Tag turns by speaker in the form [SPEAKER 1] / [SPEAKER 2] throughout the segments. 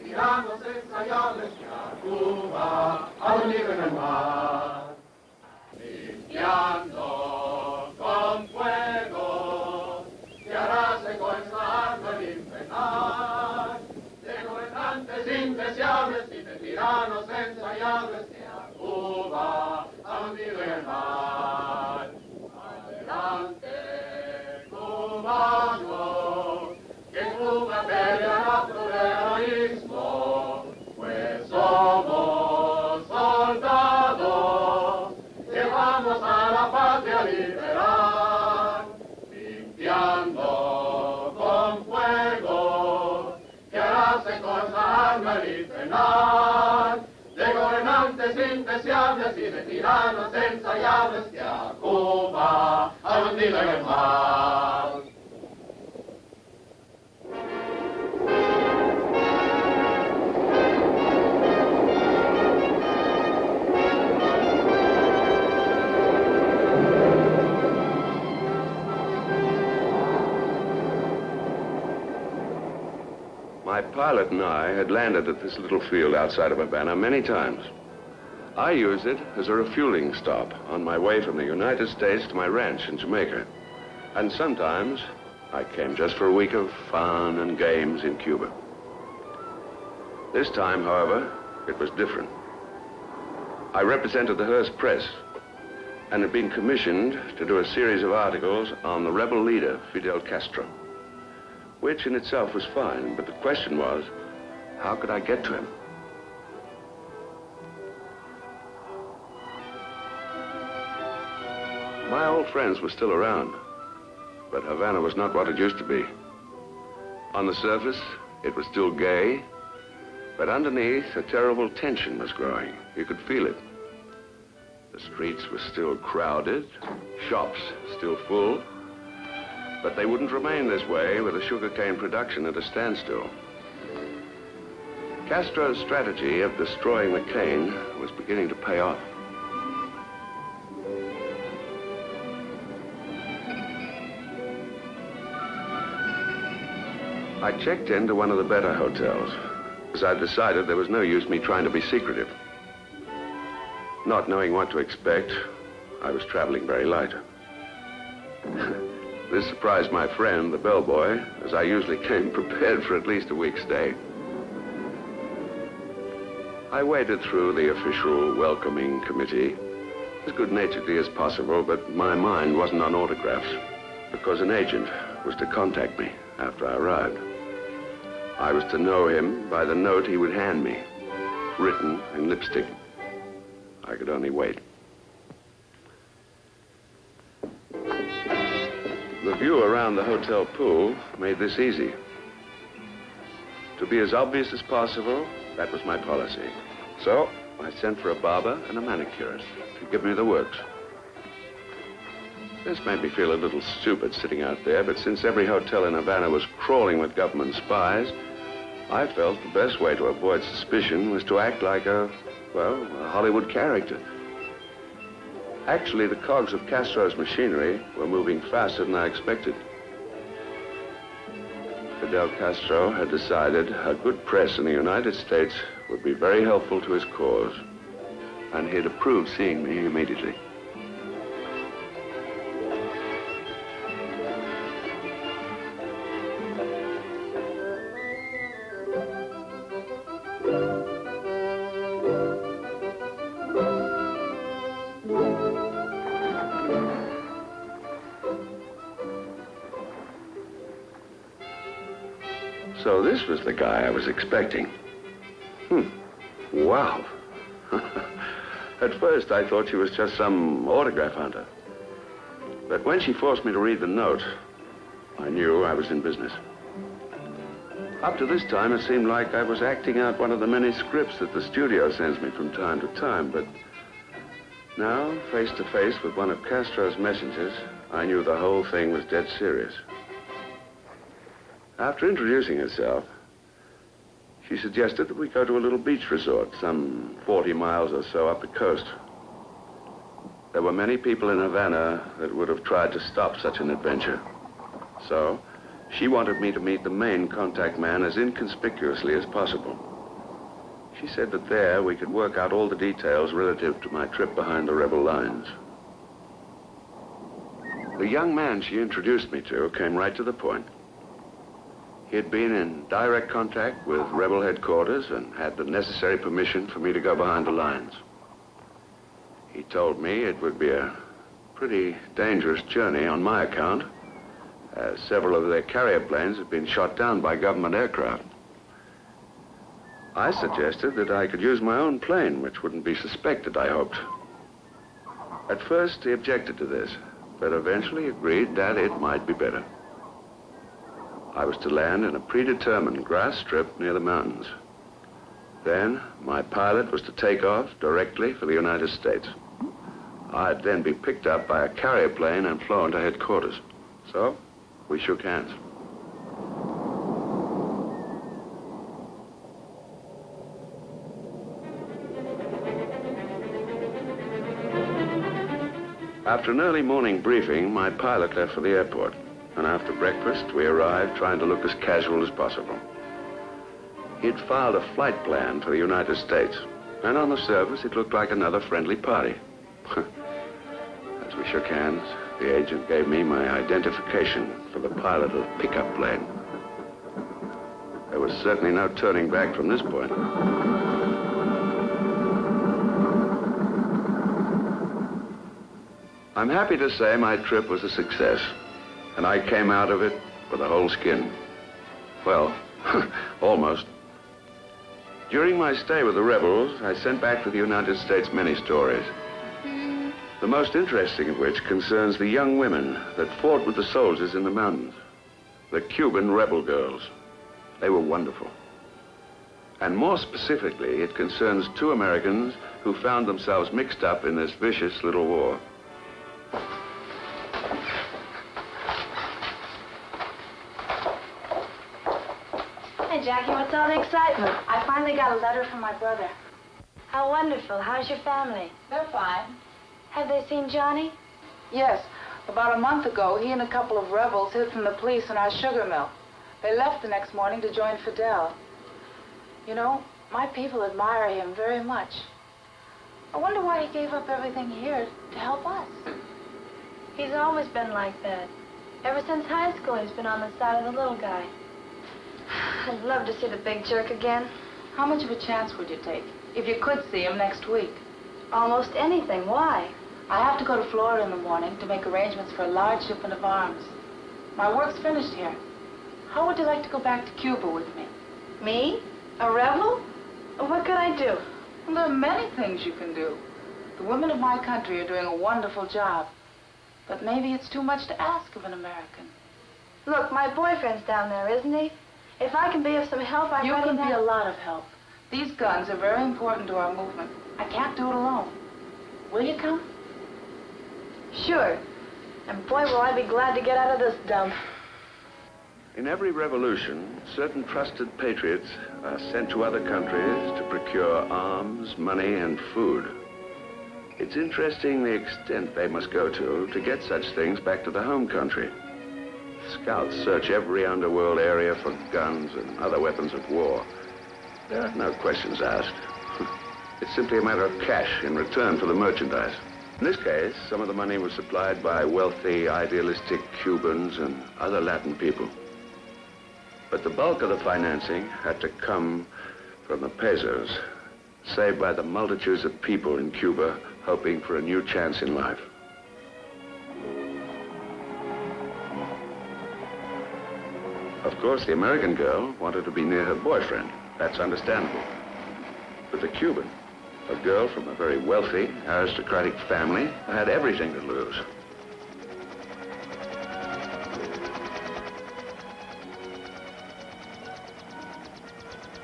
[SPEAKER 1] tiranos ensayables que a Cuba han unido en el mar. Limpiando con fuego, que hará seco esa arma el infernal, de gobernantes indeseables y de tiranos ensayables que a Cuba han unido en el mar. Adelante, cubanos, que Cuba peleará por el heroísmo, pues somos soldados, llevamos a la patria liberal, limpiando con fuego, que hará seco esa arma el infernal, de gobernantes indeseables y de tiranos ensayables que a Cuba han hundido en el mar.
[SPEAKER 2] My pilot and I had landed at this little field outside of Havana many times. I used it as a refueling stop on my way from the United States to my ranch in Jamaica. And sometimes I came just for a week of fun and games in Cuba. This time, however, it was different. I represented the Hearst Press and had been commissioned to do a series of articles on the rebel leader, Fidel Castro, which in itself was fine, but the question was, how could I get to him? My old friends were still around, but Havana was not what it used to be. On the surface, it was still gay, but underneath, a terrible tension was growing. You could feel it. The streets were still crowded, shops still full, but they wouldn't remain this way with the sugarcane production at a standstill. Castro's strategy of destroying the cane was beginning to pay off. I checked into one of the better hotels, as I decided there was no use me trying to be secretive. Not knowing what to expect, I was traveling very light. This surprised my friend, the bellboy, as I usually came prepared for at least a week's stay. I waded through the official welcoming committee as good-naturedly as possible, but my mind wasn't on autographs because an agent was to contact me after I arrived. I was to know him by the note he would hand me, written in lipstick. I could only wait. The view around the hotel pool made this easy. To be as obvious as possible, that was my policy. So I sent for a barber and a manicurist to give me the works. This made me feel a little stupid sitting out there, but since every hotel in Havana was crawling with government spies, I felt the best way to avoid suspicion was to act like a Hollywood character. Actually, the cogs of Castro's machinery were moving faster than I expected. Fidel Castro had decided a good press in the United States would be very helpful to his cause, and he'd approved seeing me immediately. So this was the guy I was expecting. Wow. At first, I thought she was just some autograph hunter. But when she forced me to read the note, I knew I was in business. Up to this time, it seemed like I was acting out one of the many scripts that the studio sends me from time to time, but now, face to face with one of Castro's messengers, I knew the whole thing was dead serious. After introducing herself, she suggested that we go to a little beach resort, some 40 miles or so up the coast. There were many people in Havana that would have tried to stop such an adventure. So, she wanted me to meet the main contact man as inconspicuously as possible. She said that there we could work out all the details relative to my trip behind the rebel lines. The young man she introduced me to came right to the point. He had been in direct contact with rebel headquarters and had the necessary permission for me to go behind the lines. He told me it would be a pretty dangerous journey on my account, as several of their carrier planes had been shot down by government aircraft. I suggested that I could use my own plane, which wouldn't be suspected, I hoped. At first, he objected to this, but eventually agreed that it might be better. I was to land in a predetermined grass strip near the mountains. Then, my pilot was to take off directly for the United States. I'd then be picked up by a carrier plane and flown to headquarters. So, we shook hands. After an early morning briefing, my pilot left for the airport. And after breakfast, we arrived trying to look as casual as possible. He'd filed a flight plan for the United States. And on the surface, it looked like another friendly party. As we shook hands, the agent gave me my identification for the pilot of the pickup plane. There was certainly no turning back from this point. I'm happy to say my trip was a success, and I came out of it with a whole skin. Well, almost. During my stay with the rebels, I sent back to the United States many stories. The most interesting of which concerns the young women that fought with the soldiers in the mountains. The Cuban rebel girls. They were wonderful. And more specifically, it concerns 2 Americans who found themselves mixed up in this vicious little war.
[SPEAKER 3] Hey, Jackie, what's all the excitement? I finally got a letter from my brother. How wonderful. How's your family?
[SPEAKER 4] They're fine.
[SPEAKER 3] Have they seen Johnny?
[SPEAKER 4] Yes. About a month ago, he and a couple of rebels hid from the police in our sugar mill. They left the next morning to join Fidel. You know, my people admire him very much. I wonder why he gave up everything here to help us.
[SPEAKER 3] He's always been like that. Ever since high school, he's been on the side of the little guy. I'd love to see the big jerk again.
[SPEAKER 4] How much of a chance would you take if you could see him next week?
[SPEAKER 3] Almost anything. Why?
[SPEAKER 4] I have to go to Florida in the morning to make arrangements for a large shipment of arms. My work's finished here. How would you like to go back to Cuba with me?
[SPEAKER 3] Me? A rebel? What could I do?
[SPEAKER 4] Well, there are many things you can do. The women of my country are doing a wonderful job. But maybe it's too much to ask of an American.
[SPEAKER 3] Look, my boyfriend's down there, isn't he? If I can be of some help, I'm
[SPEAKER 4] You
[SPEAKER 3] ready
[SPEAKER 4] can
[SPEAKER 3] now.
[SPEAKER 4] be a lot of help. These guns are very important to our movement. I can't do it alone. Will you come?
[SPEAKER 3] Sure. And boy, will I be glad to get out of this dump.
[SPEAKER 2] In every revolution, certain trusted patriots are sent to other countries to procure arms, money, and food. It's interesting the extent they must go to get such things back to the home country. Scouts search every underworld area for guns and other weapons of war. There are no questions asked. It's simply a matter of cash in return for the merchandise. In this case, some of the money was supplied by wealthy, idealistic Cubans and other Latin people. But the bulk of the financing had to come from the pesos, saved by the multitudes of people in Cuba hoping for a new chance in life. Of course, the American girl wanted to be near her boyfriend. That's understandable. But the Cuban, a girl from a very wealthy, aristocratic family, had everything to lose.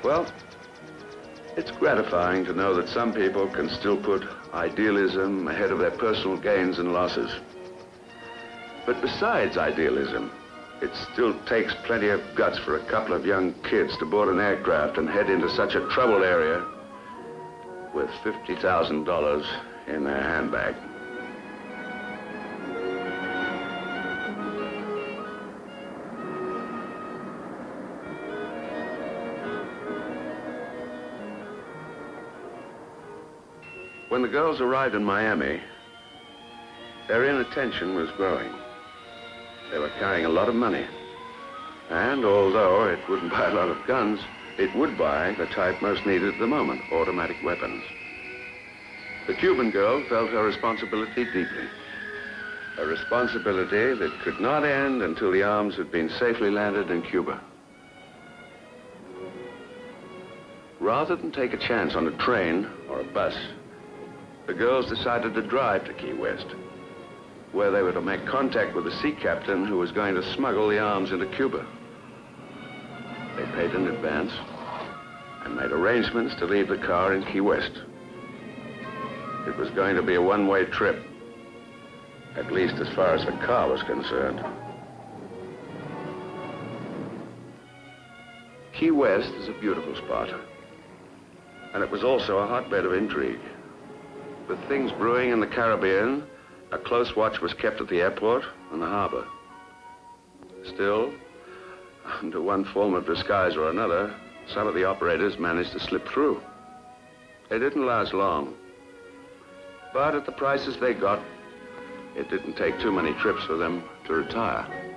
[SPEAKER 2] Well, it's gratifying to know that some people can still put idealism ahead of their personal gains and losses. But besides idealism, it still takes plenty of guts for a couple of young kids to board an aircraft and head into such a troubled area with $50,000 in their handbag. When the girls arrived in Miami, their inattention was growing. They were carrying a lot of money. And although it wouldn't buy a lot of guns, it would buy the type most needed at the moment, automatic weapons. The Cuban girl felt her responsibility deeply. A responsibility that could not end until the arms had been safely landed in Cuba. Rather than take a chance on a train or a bus, the girls decided to drive to Key West, where they were to make contact with a sea captain who was going to smuggle the arms into Cuba. They paid in advance and made arrangements to leave the car in Key West. It was going to be a one-way trip, at least as far as the car was concerned. Key West is a beautiful spot, and it was also a hotbed of intrigue. With things brewing in the Caribbean, a close watch was kept at the airport and the harbor. Still, under one form of disguise or another, some of the operators managed to slip through. They didn't last long, but at the prices they got, it didn't take too many trips for them to retire.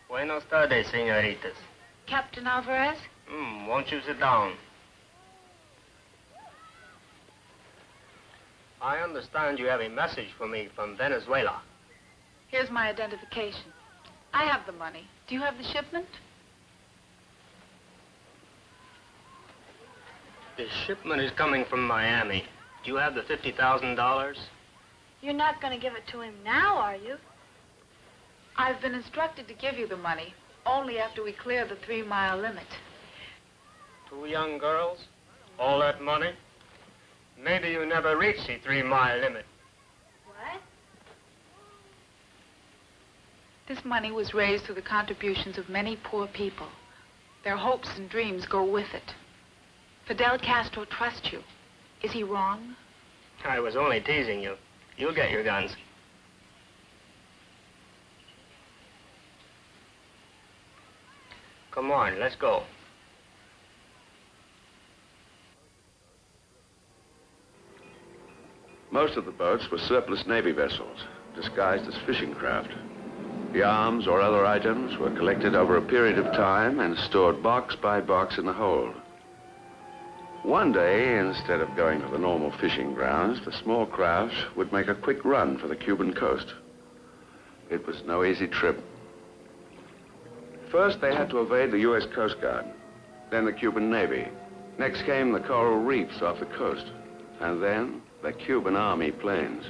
[SPEAKER 5] Buenos tardes, señoritas.
[SPEAKER 4] Captain Alvarez?
[SPEAKER 5] Won't you sit down? I understand you have a message for me from Venezuela.
[SPEAKER 4] Here's my identification. I have the money. Do you have the shipment?
[SPEAKER 5] The shipment is coming from Miami. Do you have the $50,000?
[SPEAKER 3] You're not going to give it to him now, are you?
[SPEAKER 4] I've been instructed to give you the money only after we clear the 3-mile limit.
[SPEAKER 5] 2 young girls? All that money? Maybe you never reach the 3-mile limit.
[SPEAKER 3] What?
[SPEAKER 4] This money was raised through the contributions of many poor people. Their hopes and dreams go with it. Fidel Castro trusts you. Is he wrong?
[SPEAKER 5] I was only teasing you. You'll get your guns. Come on, let's go.
[SPEAKER 2] Most of the boats were surplus Navy vessels, disguised as fishing craft. The arms or other items were collected over a period of time and stored box by box in the hold. One day, instead of going to the normal fishing grounds, the small craft would make a quick run for the Cuban coast. It was no easy trip. First, they had to evade the U.S. Coast Guard, then the Cuban Navy. Next came the coral reefs off the coast, and then the Cuban Army planes.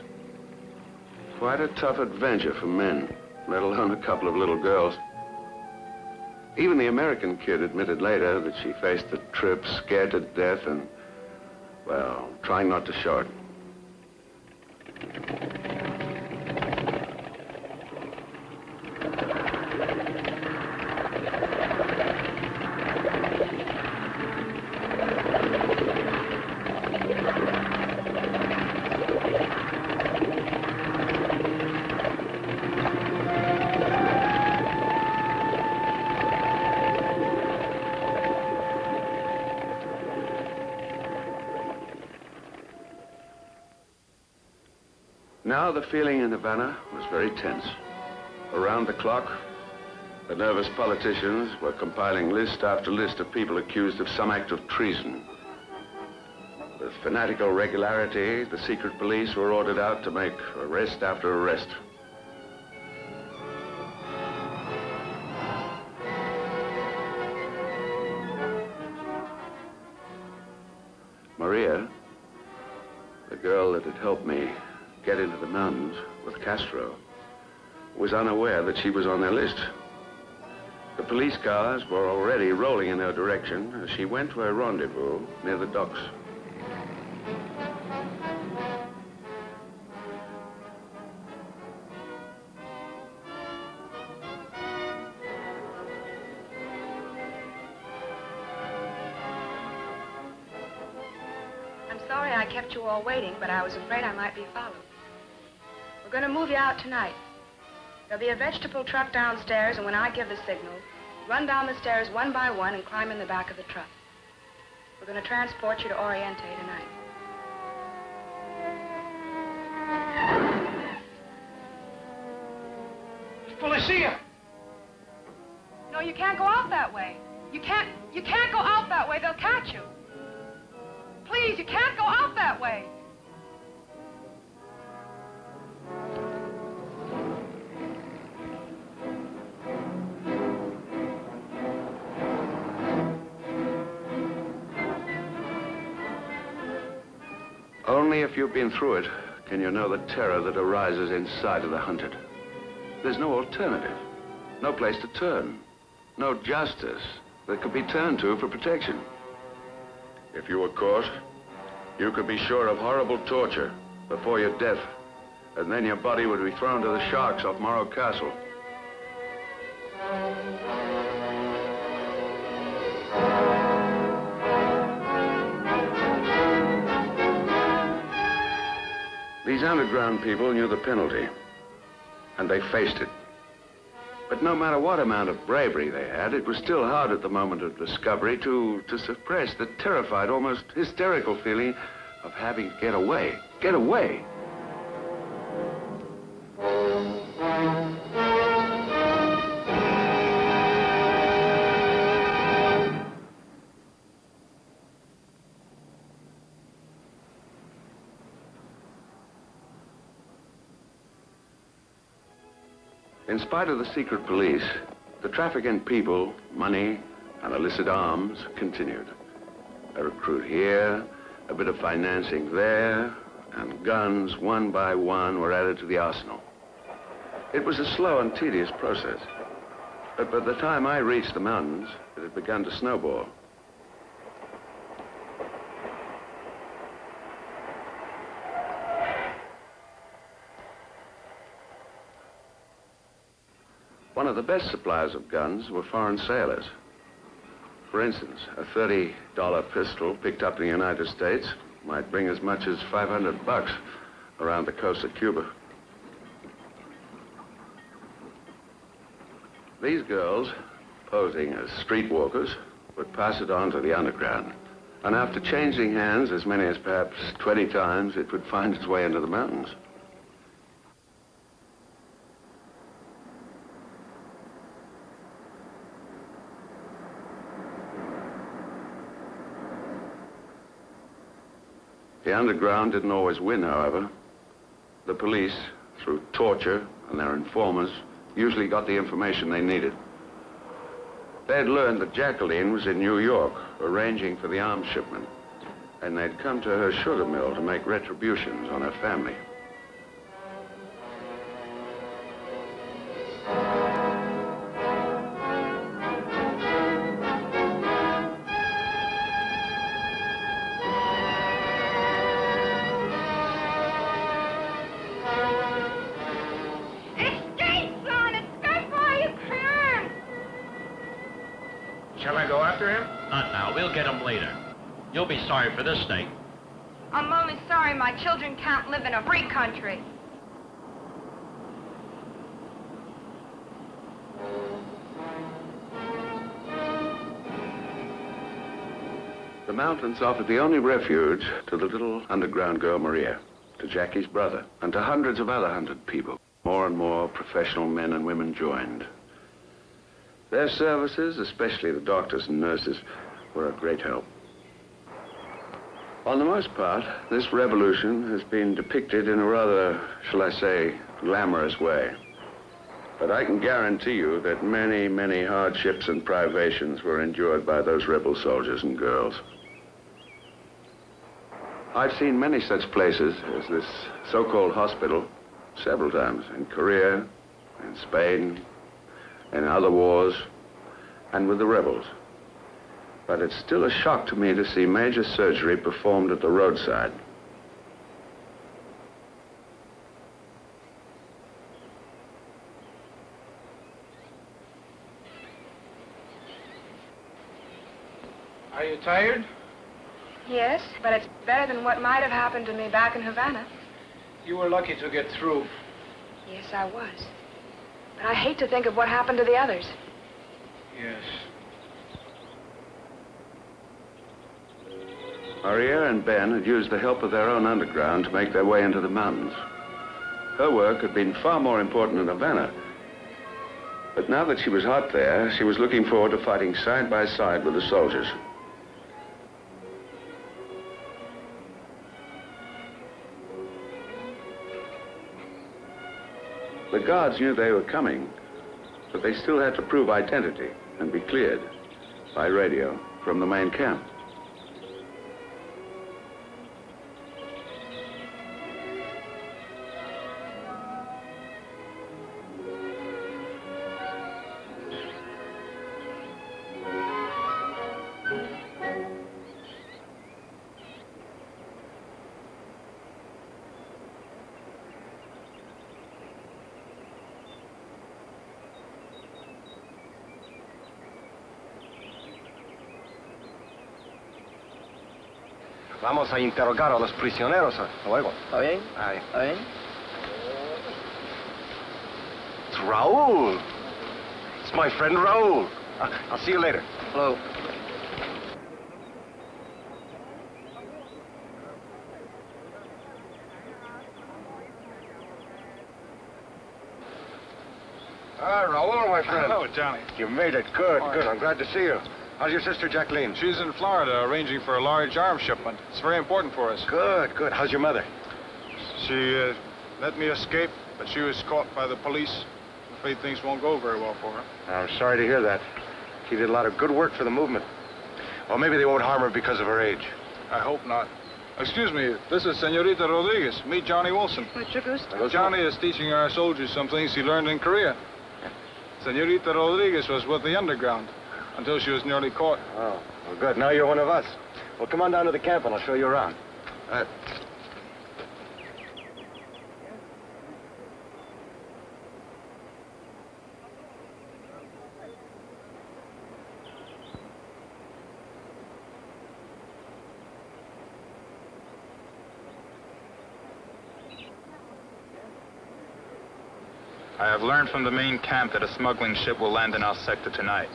[SPEAKER 2] Quite a tough adventure for men, let alone a couple of little girls. Even the American kid admitted later that she faced the trip scared to death and, well, trying not to show it. Now the feeling in Havana was very tense. Around the clock, the nervous politicians were compiling list after list of people accused of some act of treason. With fanatical regularity, the secret police were ordered out to make arrest after arrest. Maria, the girl that had helped me get into the mountains with Castro, was unaware that she was on their list. The police cars were already rolling in her direction as she went to her rendezvous near the docks.
[SPEAKER 6] I'm sorry I kept you all waiting, but I was afraid I might be followed. We're going to move you out tonight. There'll be a vegetable truck downstairs, and when I give the signal, run down the stairs one by one and climb in the back of the truck. We're going to transport you to Oriente tonight.
[SPEAKER 7] Policia!
[SPEAKER 6] No, you can't go out that way. You can't go out that way. They'll catch you. Please, you can't go out that way.
[SPEAKER 2] Only if you've been through it can you know the terror that arises inside of the hunted. There's no alternative, no place to turn, no justice that could be turned to for protection. If you were caught, you could be sure of horrible torture before your death, and then your body would be thrown to the sharks off Morro Castle. These underground people knew the penalty, and they faced it. But no matter what amount of bravery they had, it was still hard at the moment of discovery to suppress the terrified, almost hysterical feeling of having to get away. Get away! In spite of the secret police, the traffic in people, money, and illicit arms continued. A recruit here, a bit of financing there, and guns, one by one, were added to the arsenal. It was a slow and tedious process, but by the time I reached the mountains, it had begun to snowball. One of the best suppliers of guns were foreign sailors. For instance, a $30 pistol picked up in the United States might bring as much as $500 around the coast of Cuba. These girls, posing as streetwalkers, would pass it on to the underground. And after changing hands as many as perhaps 20 times, it would find its way into the mountains. The underground didn't always win, however. The police, through torture and their informers, usually got the information they needed. They had learned that Jacqueline was in New York, arranging for the arms shipment, and they'd come to her sugar mill to make retributions on her family.
[SPEAKER 8] You'll be sorry for this state.
[SPEAKER 6] I'm only sorry my children can't live in a free country.
[SPEAKER 2] The mountains offered the only refuge to the little underground girl Maria, to Jackie's brother, and to hundreds of other hunted people. More and more professional men and women joined. Their services, especially the doctors and nurses, were a great help. On the most part, this revolution has been depicted in a rather, shall I say, glamorous way. But I can guarantee you that many, many hardships and privations were endured by those rebel soldiers and girls. I've seen many such places as this so-called hospital several times, in Korea, in Spain, in other wars, and with the rebels. But it's still a shock to me to see major surgery performed at the roadside.
[SPEAKER 7] Are you tired?
[SPEAKER 6] Yes, but it's better than what might have happened to me back in Havana.
[SPEAKER 7] You were lucky to get through.
[SPEAKER 6] Yes, I was. But I hate to think of what happened to the others.
[SPEAKER 7] Yes.
[SPEAKER 2] Maria and Ben had used the help of their own underground to make their way into the mountains. Her work had been far more important in Havana. But now that she was hot there, she was looking forward to fighting side by side with the soldiers. The guards knew they were coming, but they still had to prove identity and be cleared by radio from the main camp.
[SPEAKER 9] Vamos a interrogar a los prisioneros luego.
[SPEAKER 10] ¿Está bien?
[SPEAKER 9] Aye.
[SPEAKER 10] ¿Está bien?
[SPEAKER 9] It's Raul. It's my friend Raul. I'll see you later.
[SPEAKER 10] Hello.
[SPEAKER 9] Raul, my friend.
[SPEAKER 7] Hello, Johnny.
[SPEAKER 9] You made it. Good, good. I'm glad to see you. How's your sister, Jacqueline?
[SPEAKER 7] She's in Florida arranging for a large arms shipment. It's very important for us.
[SPEAKER 9] Good, good. How's your mother?
[SPEAKER 7] She let me escape, but she was caught by the police. I'm afraid things won't go very well for her.
[SPEAKER 9] I'm sorry to hear that. She did a lot of good work for the movement. Well, maybe they won't harm her because of her age.
[SPEAKER 7] I hope not. Excuse me, this is Senorita Rodriguez. Meet Johnny Wilson.
[SPEAKER 6] Mucho gusto.
[SPEAKER 7] Johnny is teaching our soldiers some things he learned in Korea. Senorita Rodriguez was with the underground until she was nearly caught.
[SPEAKER 9] Oh, well, good. Now you're one of us. Well, come on down to the camp and I'll show you around.
[SPEAKER 11] I have learned from the main camp that a smuggling ship will land in our sector tonight.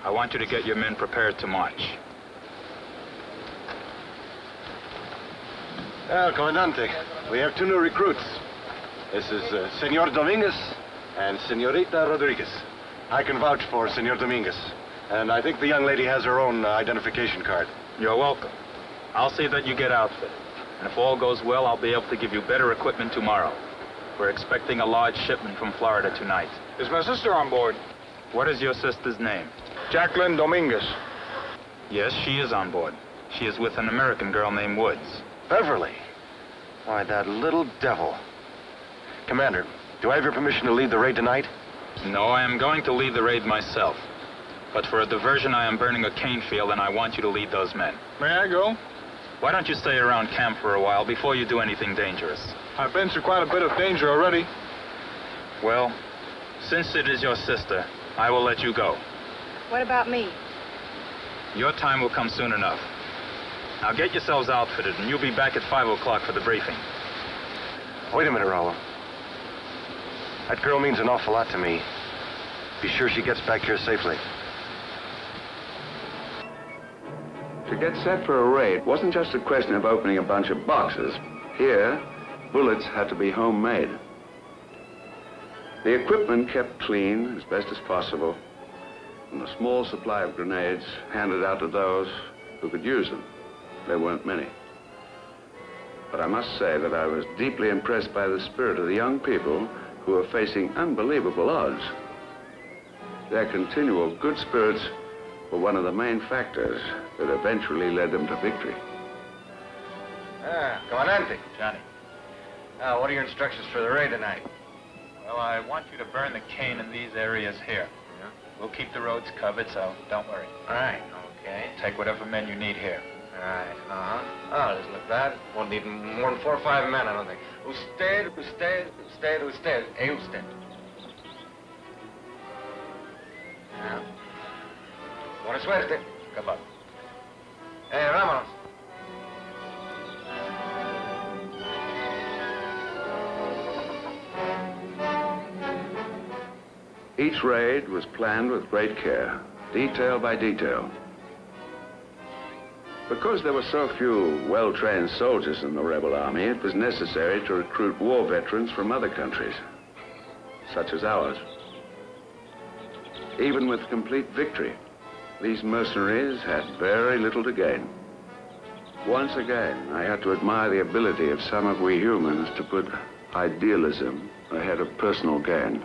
[SPEAKER 11] I want you to get your men prepared to march.
[SPEAKER 9] Well, Comandante, we have two new recruits. This is Senor Dominguez and Senorita Rodriguez. I can vouch for Senor Dominguez, and I think the young lady has her own identification card.
[SPEAKER 11] You're welcome. I'll see that you get outfitted. And if all goes well, I'll be able to give you better equipment tomorrow. We're expecting a large shipment from Florida tonight.
[SPEAKER 7] Is my sister on board?
[SPEAKER 11] What is your sister's name?
[SPEAKER 7] Jacqueline Dominguez.
[SPEAKER 11] Yes, she is on board. She is with an American girl named Woods.
[SPEAKER 9] Beverly? Why, that little devil. Commander, do I have your permission to lead the raid tonight?
[SPEAKER 11] No, I am going to lead the raid myself. But for a diversion, I am burning a cane field, and I want you to lead those men.
[SPEAKER 7] May I go?
[SPEAKER 11] Why don't you stay around camp for a while before you do anything dangerous?
[SPEAKER 7] I've been through quite a bit of danger already.
[SPEAKER 11] Well, since it is your sister, I will let you go.
[SPEAKER 6] What about me?
[SPEAKER 11] Your time will come soon enough. Now get yourselves outfitted, and you'll be back at 5 o'clock for the briefing.
[SPEAKER 9] Wait a minute, Raul. That girl means an awful lot to me. Be sure she gets back here safely.
[SPEAKER 2] To get set for a raid wasn't just a question of opening a bunch of boxes. Here, bullets had to be homemade. The equipment kept clean as best as possible, and a small supply of grenades handed out to those who could use them. There weren't many. But I must say that I was deeply impressed by the spirit of the young people who were facing unbelievable odds. Their continual good spirits were one of the main factors that eventually led them to victory.
[SPEAKER 9] Comandante.
[SPEAKER 11] Johnny.
[SPEAKER 9] What are your instructions for the raid tonight?
[SPEAKER 11] Well, I want you to burn the cane in these areas here.
[SPEAKER 9] Yeah.
[SPEAKER 11] We'll keep the roads covered, so don't worry.
[SPEAKER 9] All right, okay.
[SPEAKER 11] Take whatever men you need here.
[SPEAKER 9] All right, Oh, doesn't look bad. Won't need more than 4 or 5 men, I don't think. Usted. Hey, usted. Yeah. Buena suerte.
[SPEAKER 11] Good luck.
[SPEAKER 9] Vámonos.
[SPEAKER 2] Each raid was planned with great care, detail by detail. Because there were so few well-trained soldiers in the rebel army, it was necessary to recruit war veterans from other countries, such as ours. Even with complete victory, these mercenaries had very little to gain. Once again, I had to admire the ability of some of we humans to put idealism ahead of personal gain.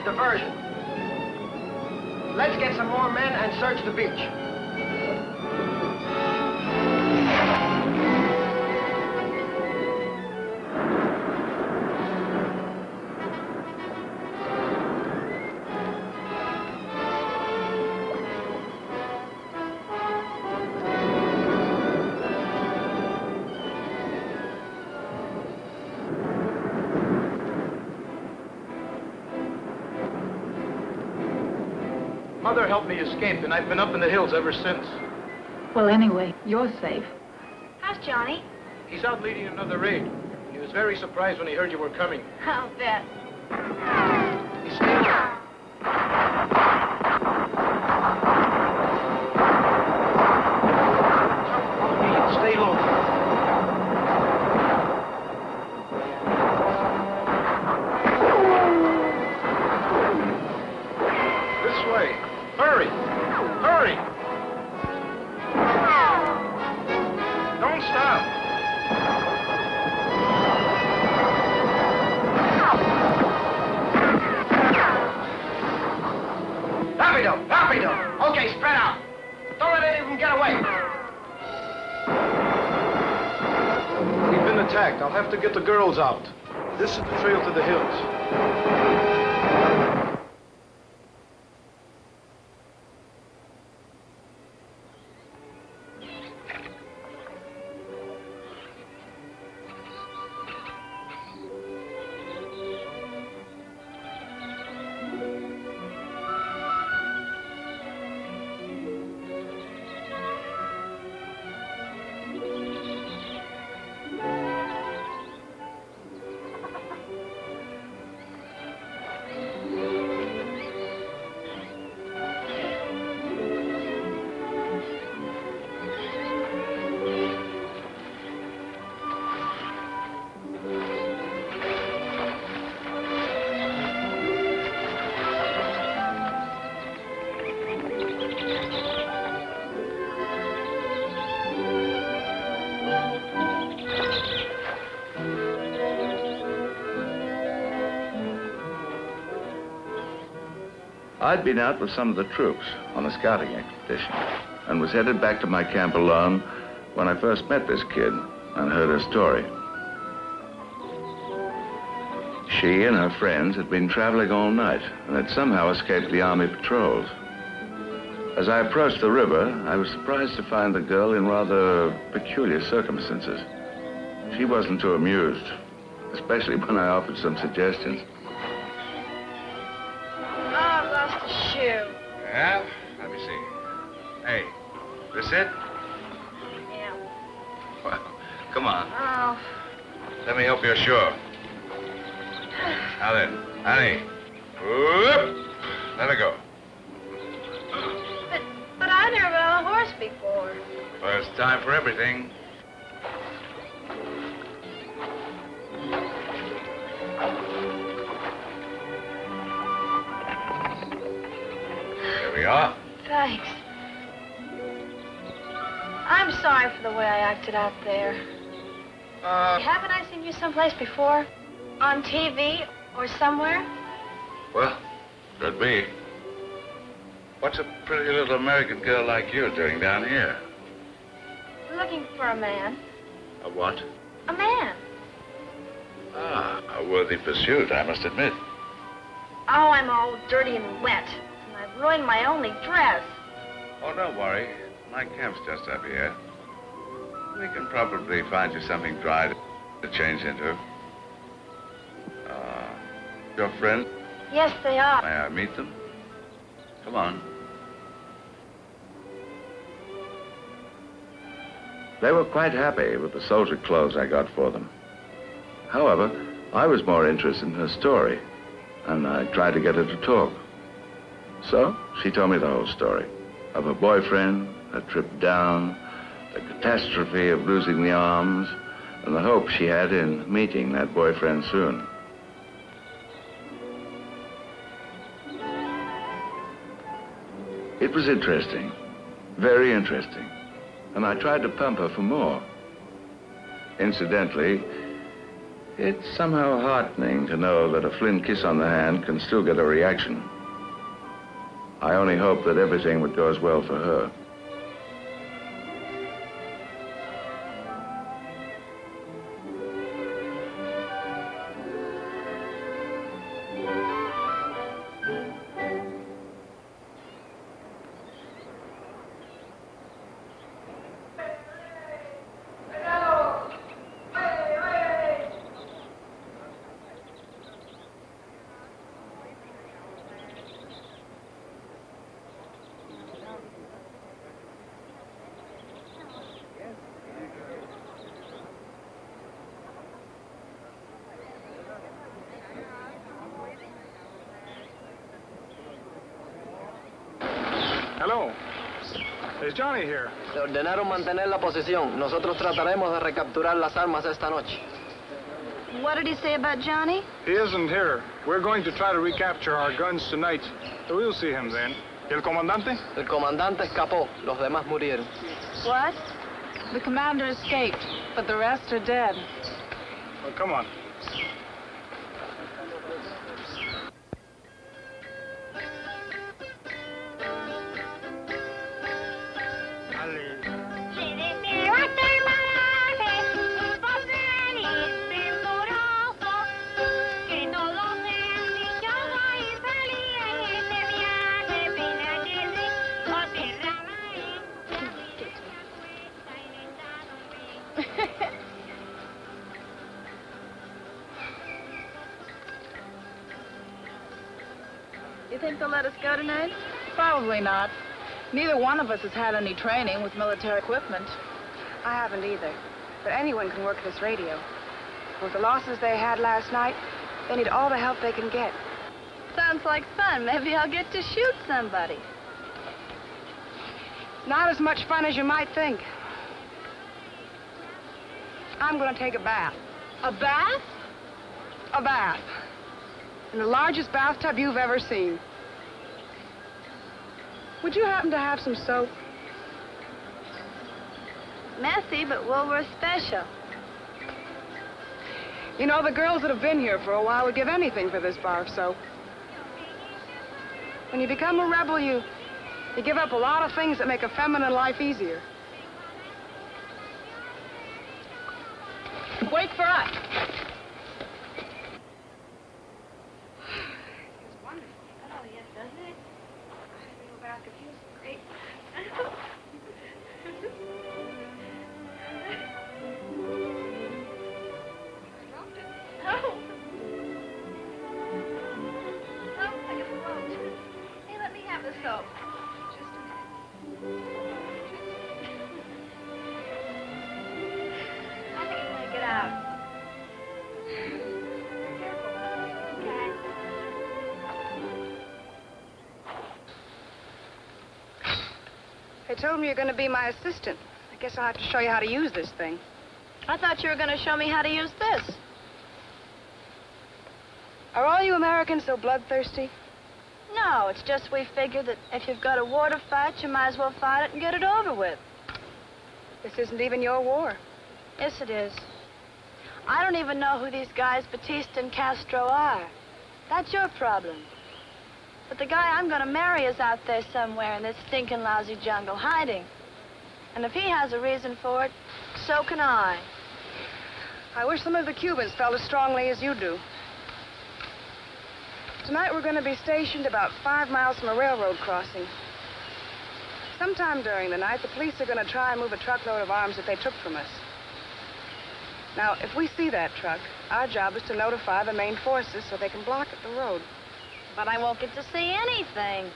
[SPEAKER 10] Diversion. Let's get some more men and search the beach.
[SPEAKER 7] Mother helped me escape, and I've been up in the hills ever since.
[SPEAKER 4] Well, anyway, you're safe.
[SPEAKER 6] How's Johnny?
[SPEAKER 7] He's out leading another raid. He was very surprised when he heard you were coming.
[SPEAKER 6] I'll bet.
[SPEAKER 7] He stayed there. Stay low. This way. Hurry! Hurry! Don't stop!
[SPEAKER 10] Rapido! Rapido! Okay, spread out. Don't let any of them get away.
[SPEAKER 7] We've been attacked. I'll have to get the girls out. This is the trail to the hills.
[SPEAKER 12] I'd been out with some of the troops on a scouting expedition.
[SPEAKER 2] and was headed back to my camp alone when I first met this kid and heard her story. She and her friends had been traveling all night and had somehow escaped the army patrols. As I approached the river, I was surprised to find the girl in rather peculiar circumstances. She wasn't too amused, especially when I offered some suggestions.
[SPEAKER 3] Oh, I've lost a shoe.
[SPEAKER 2] Yeah? Let me see. Hey, this it?
[SPEAKER 3] Yeah.
[SPEAKER 2] Well, come on.
[SPEAKER 3] Oh.
[SPEAKER 2] Let me help you ashore. Now then, honey. Whoop! Let her go.
[SPEAKER 3] But I've never been on a horse before.
[SPEAKER 2] First time for everything. Here we are.
[SPEAKER 3] Thanks. I'm sorry for the way I acted out there. Haven't I seen you someplace before? On TV or somewhere?
[SPEAKER 2] Well, could be. What's a pretty little American girl like you doing down here?
[SPEAKER 3] Looking for a man.
[SPEAKER 2] A what?
[SPEAKER 3] A man.
[SPEAKER 2] Ah, a worthy pursuit, I must admit.
[SPEAKER 3] Oh, I'm all dirty and wet. And I've ruined my only dress.
[SPEAKER 2] Oh, don't worry. My camp's just up here. We can probably find you something dry to change into. Your friend?
[SPEAKER 3] Yes, they are.
[SPEAKER 2] May I meet them? Come on. They were quite happy with the soldier clothes I got for them. However, I was more interested in her story, and I tried to get her to talk. So, she told me the whole story of her boyfriend, her trip down, the catastrophe of losing the arms, and the hope she had in meeting that boyfriend soon. It was interesting, very interesting, and I tried to pump her for more. Incidentally, it's somehow heartening to know that a Flynn kiss on the hand can still get a reaction. I only hope that everything would go as well for her.
[SPEAKER 7] Hello. Is Johnny here?
[SPEAKER 12] Le ordenaron mantener la posición. Nosotros trataremos de recapturar las armas esta noche.
[SPEAKER 3] What did he say about Johnny?
[SPEAKER 7] He isn't here. We're going to try to recapture our guns tonight. We'll see him then. ¿Y el comandante?
[SPEAKER 12] El comandante escapó. Los demás murieron.
[SPEAKER 4] What? The commander escaped, but the rest are dead.
[SPEAKER 7] Well, come on.
[SPEAKER 3] You think they'll let us go tonight?
[SPEAKER 4] Probably not. Neither one of us has had any training with military equipment.
[SPEAKER 6] I haven't either. But anyone can work this radio. With the losses they had last night, they need all the help they can get.
[SPEAKER 3] Sounds like fun. Maybe I'll get to shoot somebody.
[SPEAKER 6] Not as much fun as you might think. I'm going to take a bath.
[SPEAKER 3] A bath?
[SPEAKER 6] A bath. In the largest bathtub you've ever seen. Would you happen to have some soap?
[SPEAKER 3] Messy, but Woolworth special.
[SPEAKER 6] You know, the girls that have been here for a while would give anything for this bar of soap. When you become a rebel, you You give up a lot of things that make a feminine life easier. Wait for us.
[SPEAKER 3] It's wonderful. Oh, yes, doesn't it? I have to go back to you. Great. No. Oh, I guess it won't. Hey, let me have the soap. Just a minute. I think I'm gonna get out.
[SPEAKER 6] They told me you're going to be my assistant. I guess I'll have to show you how to use this thing.
[SPEAKER 3] I thought you were going to show me how to use this.
[SPEAKER 6] Are all you Americans so bloodthirsty?
[SPEAKER 3] No, it's just we figured that if you've got a war to fight, you might as well fight it and get it over with.
[SPEAKER 6] This isn't even your war.
[SPEAKER 3] Yes, it is. I don't even know who these guys Batista and Castro are. That's your problem. But the guy I'm going to marry is out there somewhere in this stinking lousy jungle, hiding. And if he has a reason for it, so can I.
[SPEAKER 6] I wish some of the Cubans felt as strongly as you do. Tonight we're going to be stationed about 5 miles from a railroad crossing. Sometime during the night, the police are going to try and move a truckload of arms that they took from us. Now, if we see that truck, our job is to notify the main forces so they can block the road.
[SPEAKER 3] But I won't get to see anything.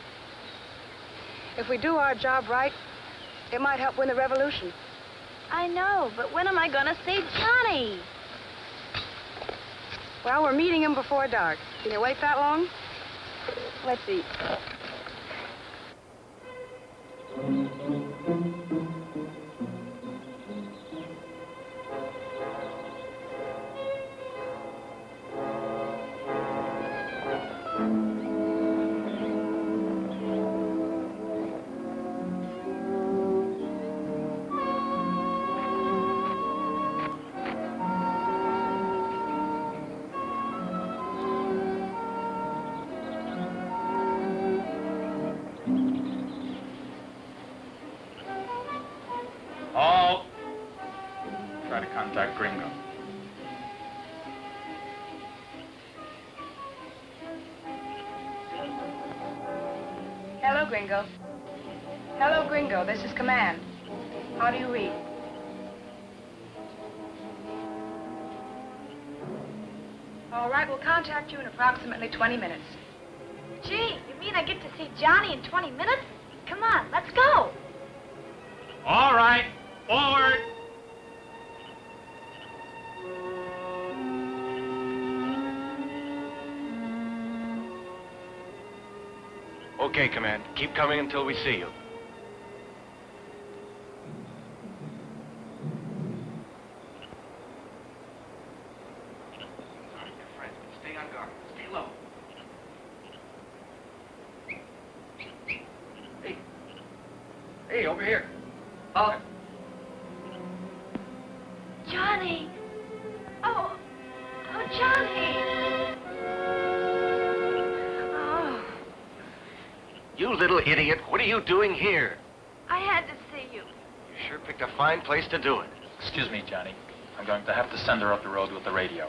[SPEAKER 6] If we do our job right, it might help win the revolution.
[SPEAKER 3] I know, but when am I going to see Johnny?
[SPEAKER 6] Well, we're meeting him before dark. Can you wait that long? Let's eat.
[SPEAKER 11] All. Try to contact Gringo.
[SPEAKER 6] Hello, Gringo. Hello, Gringo. This is Command. How do you read? All right, we'll contact you in approximately 20 minutes.
[SPEAKER 3] Gee, you mean I get to see Johnny in 20 minutes? Come on, let's go.
[SPEAKER 8] All right, forward.
[SPEAKER 9] Okay, Command. Keep coming until we see you.
[SPEAKER 10] Stay on guard. Stay low. Hey. Hey, over here. Oh.
[SPEAKER 3] Johnny. Oh, Johnny. Oh,
[SPEAKER 10] You little idiot. What are you doing here?
[SPEAKER 3] I had to see you.
[SPEAKER 10] You sure picked a fine place to do it.
[SPEAKER 11] Excuse me, Johnny. I'm going to have to send her up the road with the radio.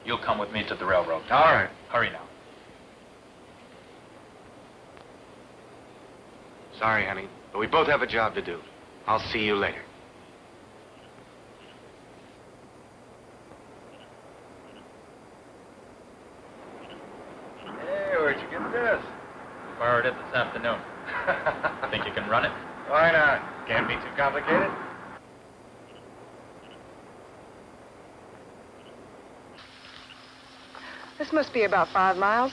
[SPEAKER 11] You'll come with me to the railroad.
[SPEAKER 10] All right.
[SPEAKER 11] Hurry now.
[SPEAKER 9] Sorry, honey, but we both have a job to do. I'll see you later.
[SPEAKER 11] Hey, where'd you get this? Borrowed it this afternoon. Think you can run it?
[SPEAKER 9] Why not? Can't be too complicated.
[SPEAKER 6] This must be about 5 miles.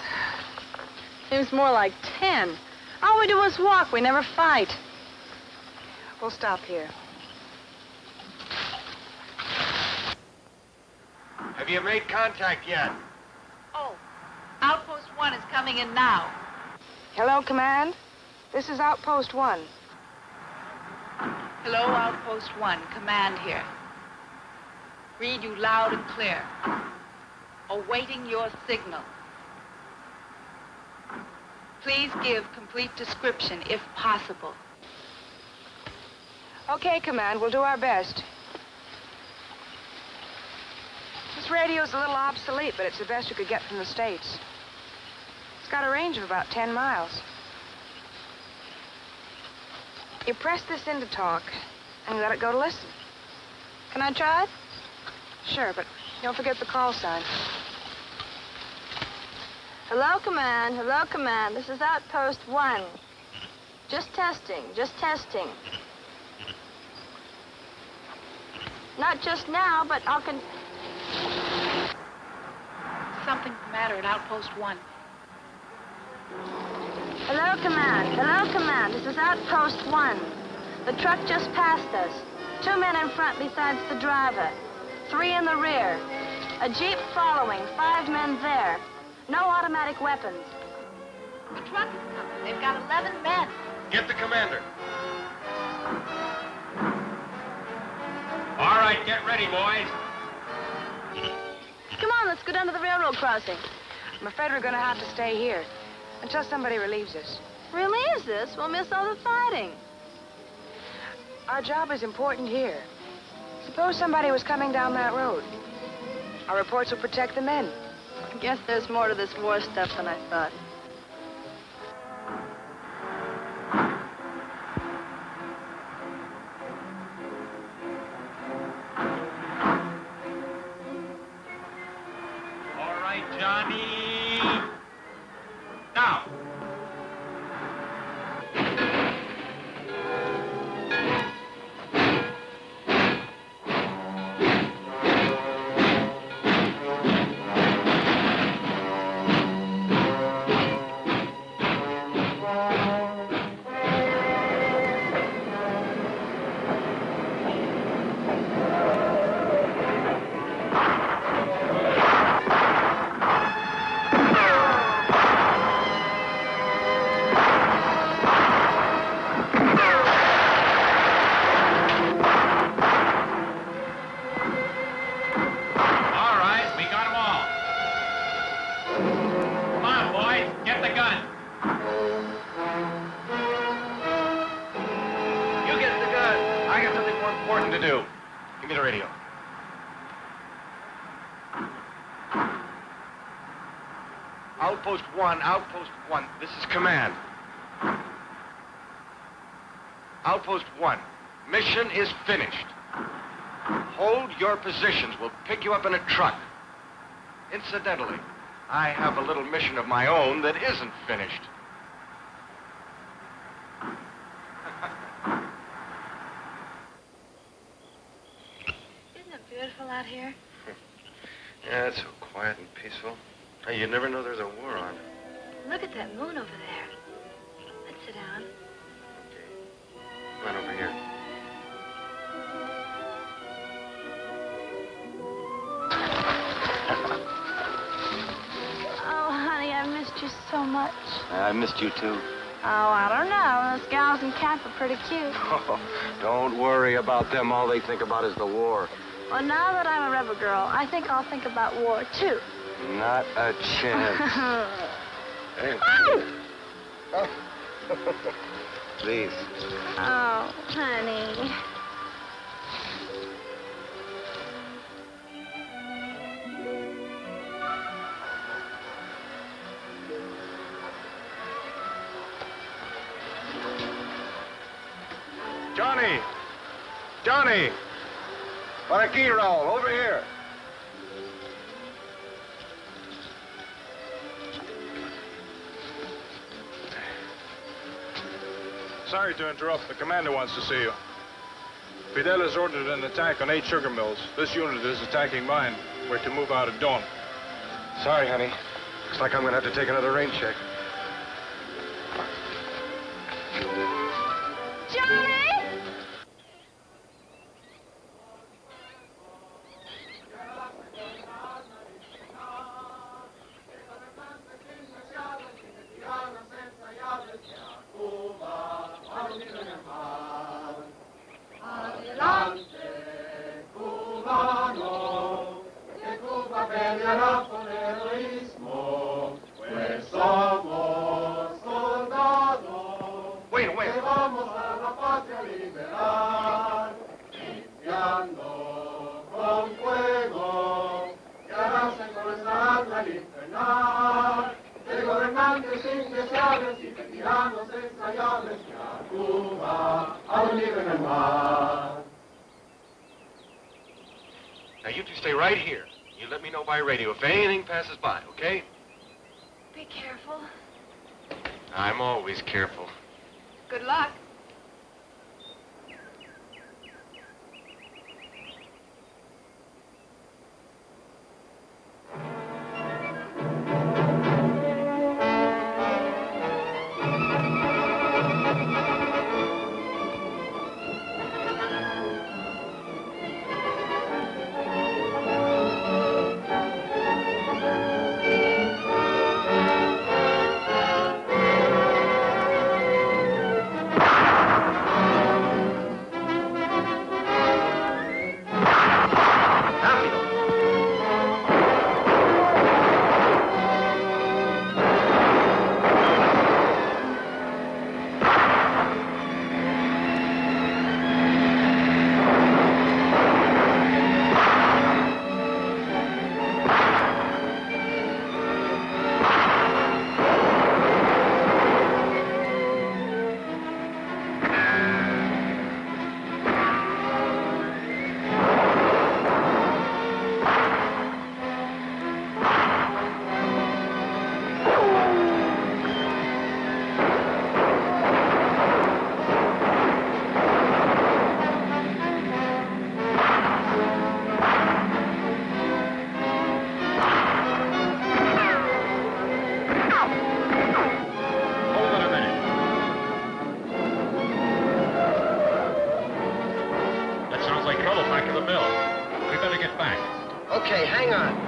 [SPEAKER 6] Seems more like 10. All we do is walk. We never fight. We'll stop here.
[SPEAKER 9] Have you made contact yet?
[SPEAKER 4] Oh, Outpost 1 is coming in now.
[SPEAKER 6] Hello, Command. This is Outpost 1.
[SPEAKER 4] Hello, Outpost 1. Command here. Read you loud and clear. Awaiting your signal. Please give complete description, if possible.
[SPEAKER 6] Okay, Command, we'll do our best. This radio's a little obsolete, but it's the best we could get from the States. It's got a range of about 10 miles. You press this in to talk, and you let it go to listen. Can I try it? Sure, but don't forget the call sign.
[SPEAKER 3] Hello, Command. Hello, Command. This is Outpost 1. Just testing. Just testing. Not just now, but I'll
[SPEAKER 4] Something's the matter at Outpost 1.
[SPEAKER 3] Hello, Command. Hello, Command. This is Outpost 1. The truck just passed us. 2 men in front besides the driver. 3 in the rear. A jeep following. 5 men there. No automatic weapons.
[SPEAKER 4] The truck is coming. They've got 11 men.
[SPEAKER 9] Get the commander.
[SPEAKER 8] All right, get ready, boys.
[SPEAKER 3] Come on, let's go down to the railroad crossing.
[SPEAKER 6] I'm afraid we're gonna have to stay here until somebody relieves us.
[SPEAKER 3] Relieves us? We'll miss all the fighting.
[SPEAKER 6] Our job is important here. Suppose somebody was coming down that road. Our reports will protect the men.
[SPEAKER 3] I guess there's more to this war stuff than I thought.
[SPEAKER 8] All right, Johnny. Now.
[SPEAKER 9] Outpost 1, this is command. Outpost 1, mission is finished. Hold your positions. We'll pick you up in a truck. Incidentally, I have a little mission of my own that isn't finished.
[SPEAKER 3] Isn't it beautiful out here?
[SPEAKER 9] Yeah, it's so quiet and peaceful. Hey, you never know there's a war on.
[SPEAKER 3] Look at that moon over there. Let's sit down.
[SPEAKER 9] Come on over here.
[SPEAKER 3] Oh, honey, I missed you so much.
[SPEAKER 9] I missed you too.
[SPEAKER 3] Oh, I don't know. Those gals in camp are pretty cute.
[SPEAKER 9] Oh, don't worry about them. All they think about is the war.
[SPEAKER 3] Well, now that I'm a rebel girl, I think I'll think about war, too.
[SPEAKER 9] Not a chance. Hey. Oh. Please.
[SPEAKER 3] Oh, honey.
[SPEAKER 9] Johnny! Johnny! Por aquí, Raul, over here.
[SPEAKER 7] Sorry to interrupt. The commander wants to see you. Fidel has ordered an attack on 8 sugar mills. This unit is attacking mine. We're to move out at dawn.
[SPEAKER 9] Sorry, honey. Looks like I'm going to have to take another rain check.
[SPEAKER 3] Johnny!
[SPEAKER 1] Adelante, cubano, que Cuba peleará por el heroísmo, pues somos vamos a la patria liberar, limpiando con fuego, que arrasen con nuestra alma el infernal, de gobernantes indeseables y de tiranos ensayables que a Cuba aún viven en el mar.
[SPEAKER 9] Now you two stay right here. You let me know by radio if anything passes by, okay?
[SPEAKER 3] Be careful.
[SPEAKER 9] I'm always careful.
[SPEAKER 3] Good luck.
[SPEAKER 10] Okay, hang on.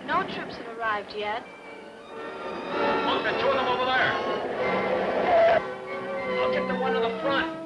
[SPEAKER 3] No troops have arrived yet.
[SPEAKER 8] Look, the two of them over there. I'll get the one to the front.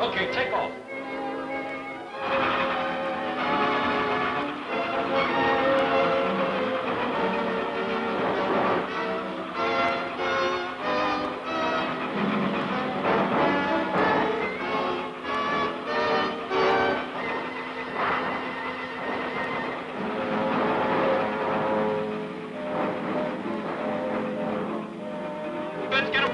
[SPEAKER 8] Okay, take off. Let's get him.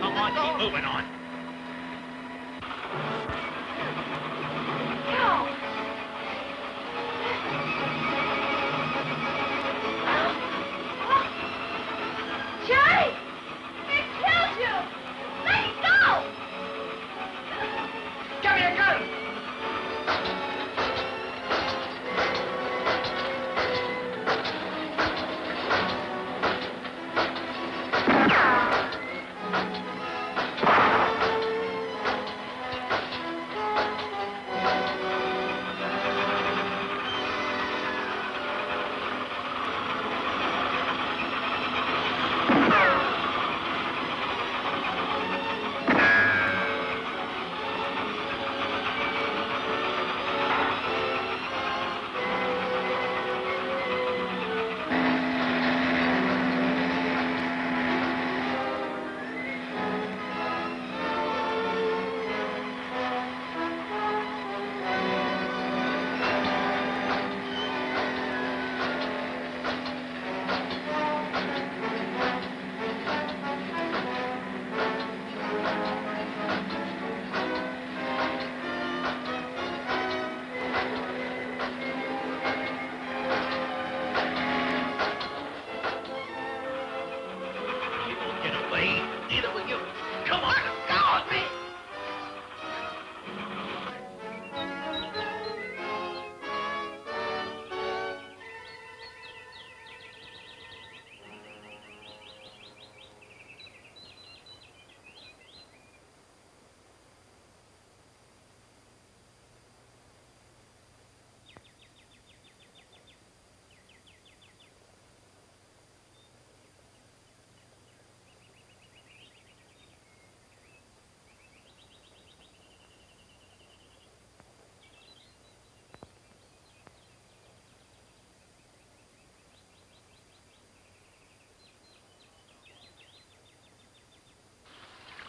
[SPEAKER 8] Come on.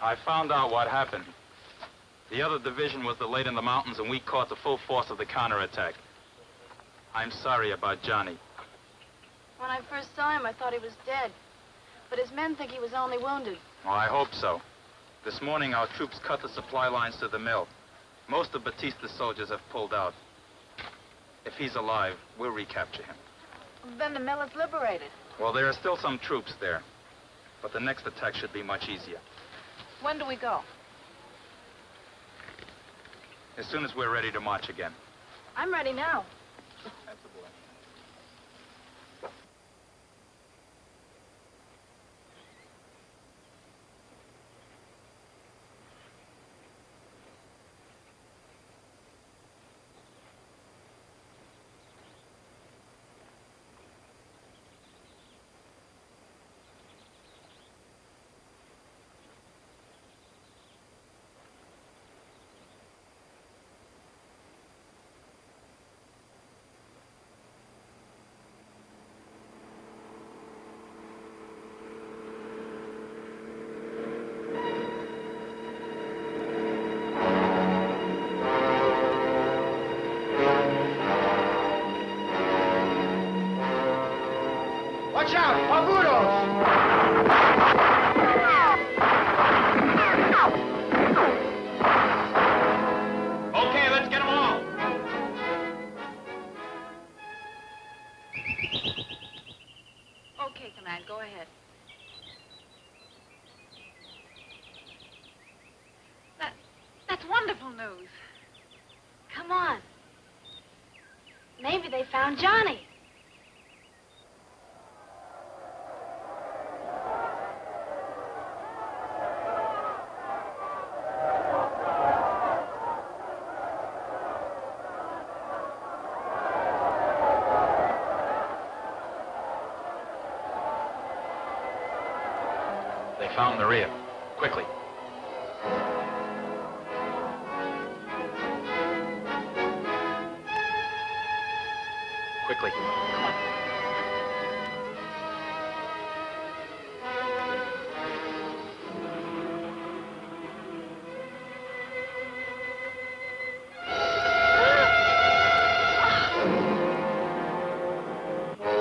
[SPEAKER 11] I found out what happened. The other division was delayed in the mountains, and we caught the full force of the counterattack. I'm sorry about Johnny.
[SPEAKER 3] When I first saw him, I thought he was dead. But his men think he was only wounded.
[SPEAKER 11] Well, I hope so. This morning, our troops cut the supply lines to the mill. Most of Batista's soldiers have pulled out. If he's alive, we'll recapture him.
[SPEAKER 3] Then the mill is liberated.
[SPEAKER 11] Well, there are still some troops there. But the next attack should be much easier.
[SPEAKER 4] When do we go?
[SPEAKER 11] As soon as we're ready to march again.
[SPEAKER 3] I'm ready now.
[SPEAKER 11] That's the boy.
[SPEAKER 10] Watch out! Pagudos!
[SPEAKER 8] Okay, let's get them all.
[SPEAKER 4] Okay, Command, go ahead. That's wonderful news.
[SPEAKER 3] Come on. Maybe they found Johnny.
[SPEAKER 11] They found the rear. Quickly. Quickly. Come on.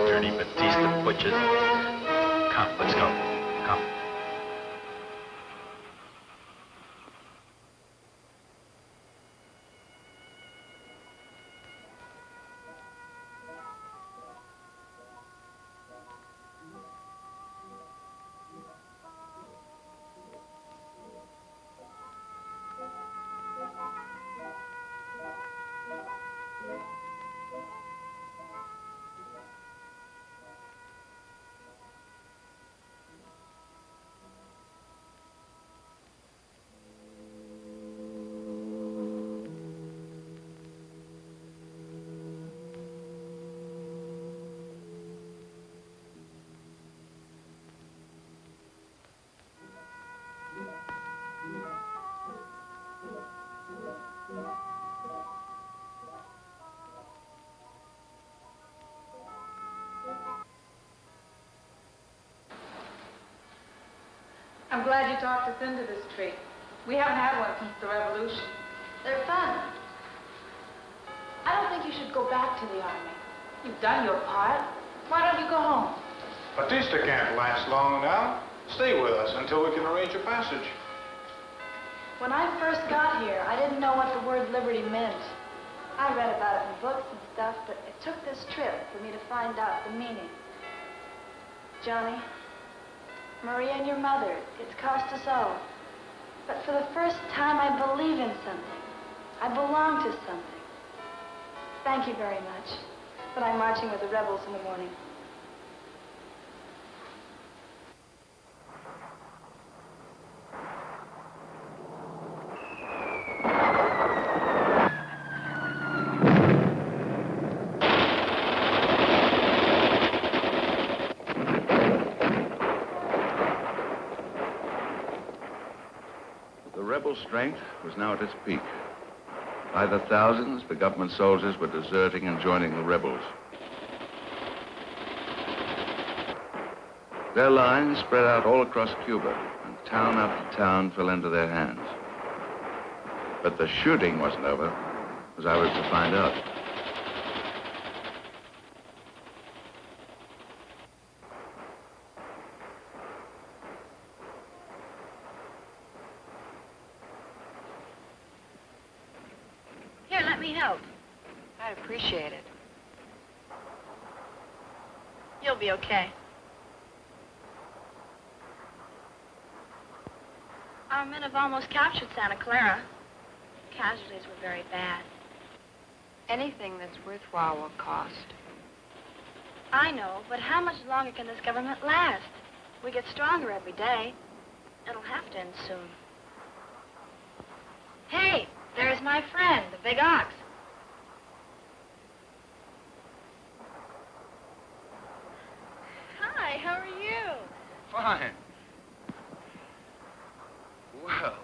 [SPEAKER 11] Dirty Batista butchers. Come, let's go. Come.
[SPEAKER 4] I'm glad you talked us into this treat. We haven't had one since the Revolution.
[SPEAKER 3] They're fun. I don't think you should go back to the army.
[SPEAKER 4] You've done your part. Why don't you go home?
[SPEAKER 7] Batista can't last long now. Stay with us until we can arrange a passage.
[SPEAKER 3] When I first got here, I didn't know what the word liberty meant. I read about it in books and stuff, but it took this trip for me to find out the meaning. Johnny, Maria and your mother, it's cost us all. But for the first time, I believe in something. I belong to something. Thank you very much. But I'm marching with the rebels in the morning.
[SPEAKER 2] The rebel strength was now at its peak. By the thousands, the government soldiers were deserting and joining the rebels. Their lines spread out all across Cuba, and town after town fell into their hands. But the shooting wasn't over, as I was to find out.
[SPEAKER 3] Here, let me help.
[SPEAKER 6] I'd appreciate it.
[SPEAKER 3] You'll be okay. Our men have almost captured Santa Clara. Casualties were very bad.
[SPEAKER 6] Anything that's worthwhile will cost.
[SPEAKER 3] I know, but how much longer can this government last? We get stronger every day. It'll have to end soon. Hey, there's my friend, the big ox. Hi, how are you?
[SPEAKER 2] Fine. Well,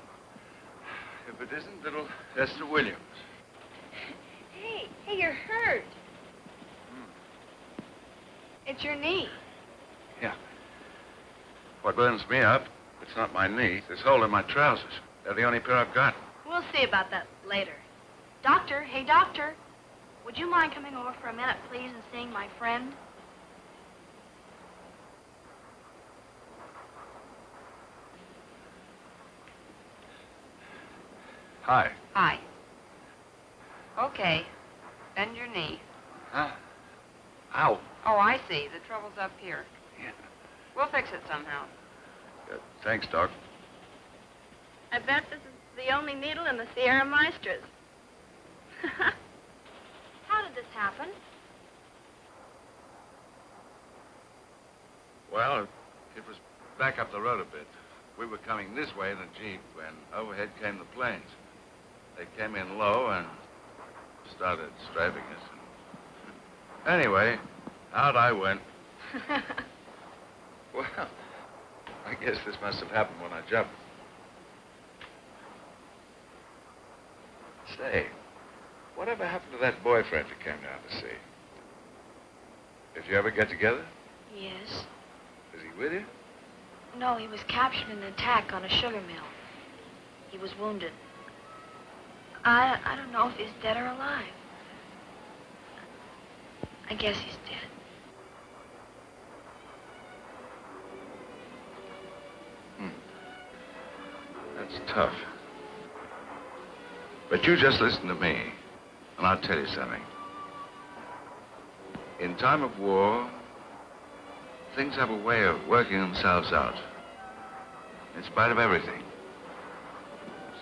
[SPEAKER 2] if it isn't little Esther Williams.
[SPEAKER 3] Hey, you're hurt. It's your knee.
[SPEAKER 2] Yeah. What burns me up, it's not my knee. This hole in my trousers. They're the only pair I've got.
[SPEAKER 3] We'll see about that later. Doctor, hey, doctor. Would you mind coming over for a minute, please, and seeing my friend?
[SPEAKER 2] Hi.
[SPEAKER 6] Hi. Okay. Bend your knee.
[SPEAKER 2] Huh? Ow.
[SPEAKER 6] Oh, I see. The trouble's up here.
[SPEAKER 2] Yeah.
[SPEAKER 6] We'll fix it somehow.
[SPEAKER 2] Thanks, Doc.
[SPEAKER 3] I bet this is the only needle in the Sierra Maestras. How did this happen?
[SPEAKER 2] Well, it was back up the road a bit. We were coming this way in a Jeep when overhead came the planes. They came in low and started strafing us. Anyway, out I went. Well, I guess this must have happened when I jumped. Say, whatever happened to that boyfriend you came down to see? Did you ever get together?
[SPEAKER 3] Yes.
[SPEAKER 2] Is he with you?
[SPEAKER 3] No, he was captured in an attack on a sugar mill. He was wounded. I don't know if he's dead or alive. I guess he's dead.
[SPEAKER 2] That's tough. But you just listen to me, and I'll tell you something. In time of war, things have a way of working themselves out, in spite of everything.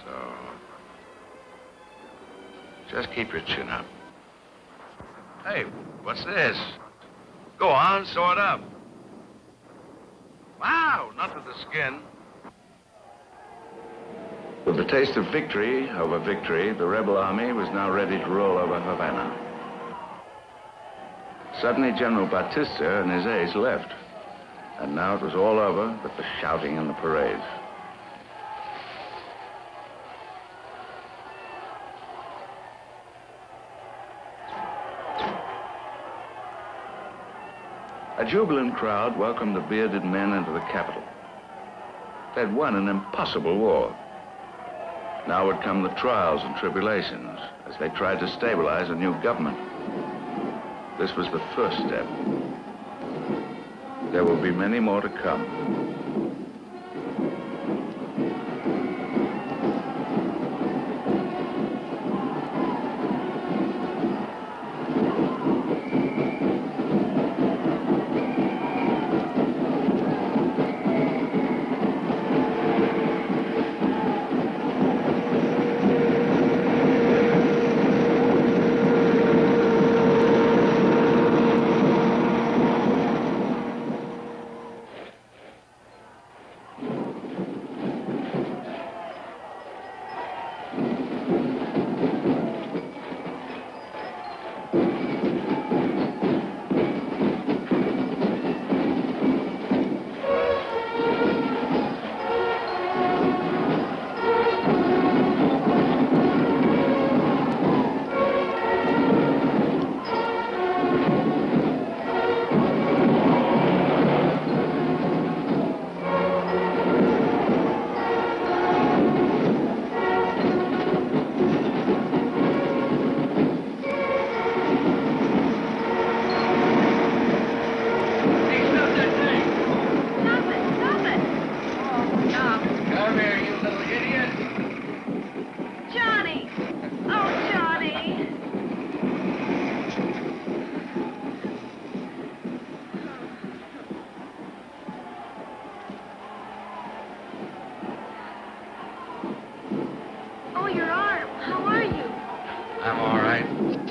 [SPEAKER 2] So, just keep your chin up. Hey, what's this? Go on, sew it up. Wow, not to the skin. With the taste of victory over victory, the rebel army was now ready to roll over Havana. Suddenly, General Batista and his aides left. And now it was all over but the shouting and the parades. A jubilant crowd welcomed the bearded men into the capital. They'd won an impossible war. Now would come the trials and tribulations as they tried to stabilize a new government. This was the first step. There will be many more to come.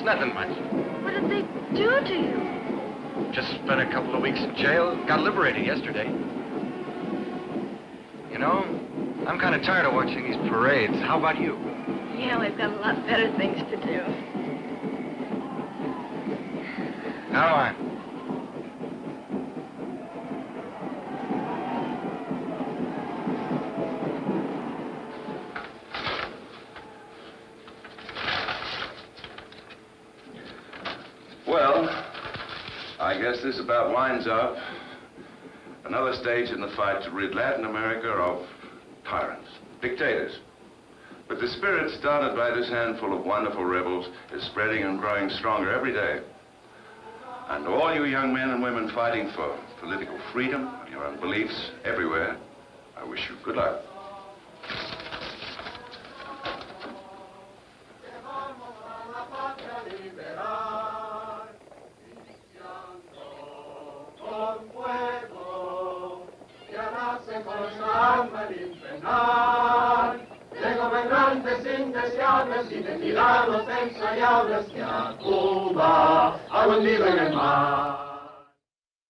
[SPEAKER 9] Nothing much.
[SPEAKER 3] What did they do to you?
[SPEAKER 9] Just spent a couple of weeks in jail. Got liberated yesterday. You know, I'm kind of tired of watching these parades. How about you?
[SPEAKER 3] Yeah, we've got a lot better things to do.
[SPEAKER 9] Now on.
[SPEAKER 2] Well, I guess this about winds up another stage in the fight to rid Latin America of tyrants, dictators. But the spirit started by this handful of wonderful rebels is spreading and growing stronger every day. And to all you young men and women fighting for political freedom, your own beliefs everywhere, I wish you good luck.
[SPEAKER 1] De gobernantes indeseables y de tiranos ensayables que a Cuba ha hundido en el mar.